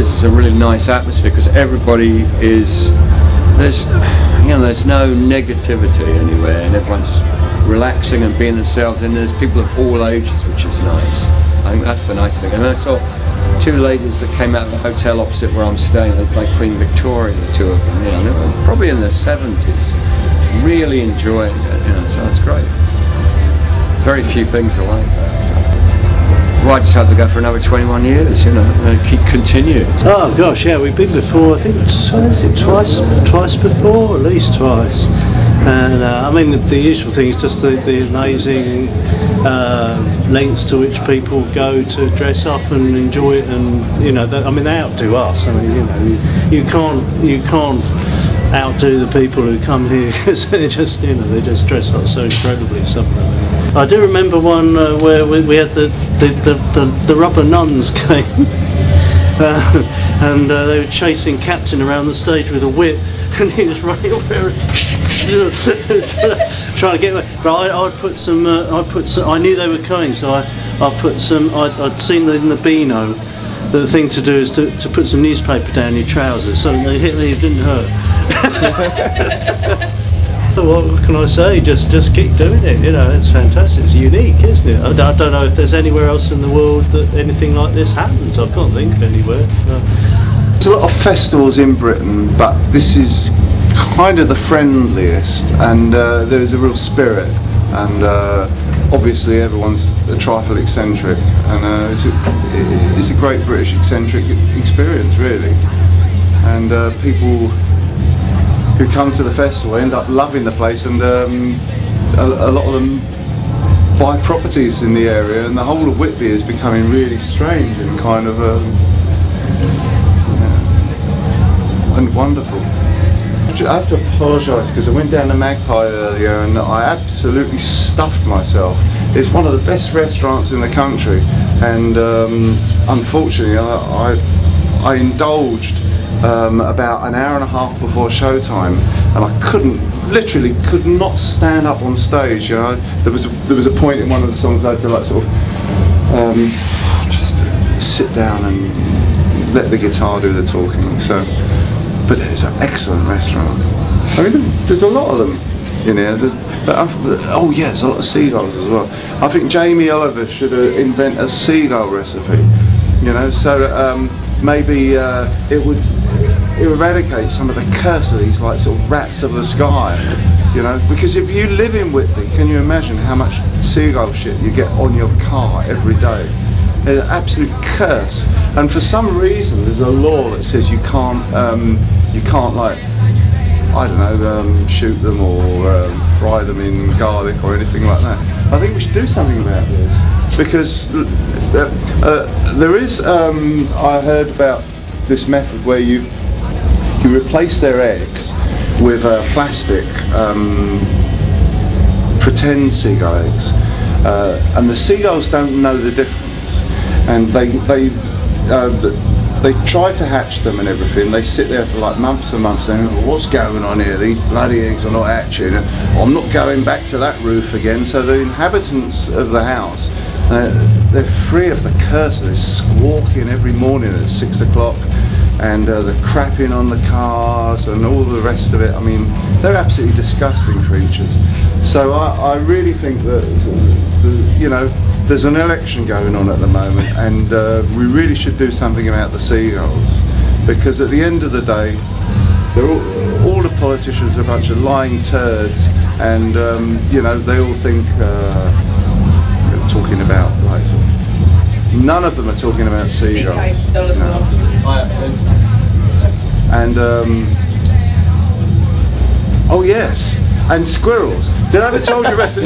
is. It's a really nice atmosphere because everybody is, there's no negativity anywhere, and everyone's just relaxing and being themselves, and there's people of all ages, which is nice. I think that's the nice thing. And I saw two ladies that came out of the hotel opposite where I'm staying, like Queen Victoria, the two of them, you know, they were probably in their 70s, really enjoying it, you know, so it's great. Very few things are like that. So. Well, I just hope to go for another 21 years, you know, and keep continuing. Oh gosh, yeah, we've been before, I think, twice before, at least twice. And I mean, the usual thing is just the amazing lengths to which people go to dress up and enjoy it, and you know, I mean, they outdo us. I mean, you know, you can't outdo the people who come here because they just dress up so incredibly. Something like that. I do remember one where we had the rubber nuns came, and they were chasing Captain around the stage with a whip. And he was running around trying to get away. But I knew they were coming, so I put some. I'd seen in the Beano that the thing to do is to put some newspaper down your trousers, so they didn't hurt. What can I say? Just keep doing it. You know, it's fantastic. It's unique, isn't it? I don't know if there's anywhere else in the world that anything like this happens. I can't think of anywhere. There's a lot of festivals in Britain, but this is kind of the friendliest, and there's a real spirit, and obviously everyone's a trifle eccentric, and it's a great British eccentric experience, really. And people who come to the festival end up loving the place, and a lot of them buy properties in the area, and the whole of Whitby is becoming really strange and kind of and wonderful. I have to apologise because I went down to Magpie earlier and I absolutely stuffed myself. It's one of the best restaurants in the country, and unfortunately I indulged about an hour and a half before showtime, and I literally could not stand up on stage. You know, there was a point in one of the songs I had to like sort of just sit down and let the guitar do the talking. So. But it's an excellent restaurant. I mean, there's a lot of them in here. Oh yeah, there's a lot of seagulls as well. I think Jamie Oliver should invent a seagull recipe. You know, so that maybe it would eradicate some of the curse of these like sort of rats of the sky. You know, because if you live in Whitby, can you imagine how much seagull shit you get on your car every day? It's an absolute curse, and for some reason there's a law that says you can't like, I don't know, shoot them or fry them in garlic or anything like that. I think we should do something about this, because there is, I heard about this method where you replace their eggs with plastic pretend seagull eggs, and the seagulls don't know the difference. And they try to hatch them and everything. They sit there for like months and months saying, well, what's going on here? These bloody eggs are not hatching. I'm not going back to that roof again. So the inhabitants of the house, they're free of the curse. They're squawking every morning at 6 o'clock, and they're crapping on the cars and all the rest of it. I mean, they're absolutely disgusting creatures. So I really think that, you know, there's an election going on at the moment, and we really should do something about the seagulls, because at the end of the day, they're all the politicians are a bunch of lying turds, and you know, they all think they're talking about, like, none of them are talking about seagulls. No. And oh yes, and squirrels. Did I ever told you about the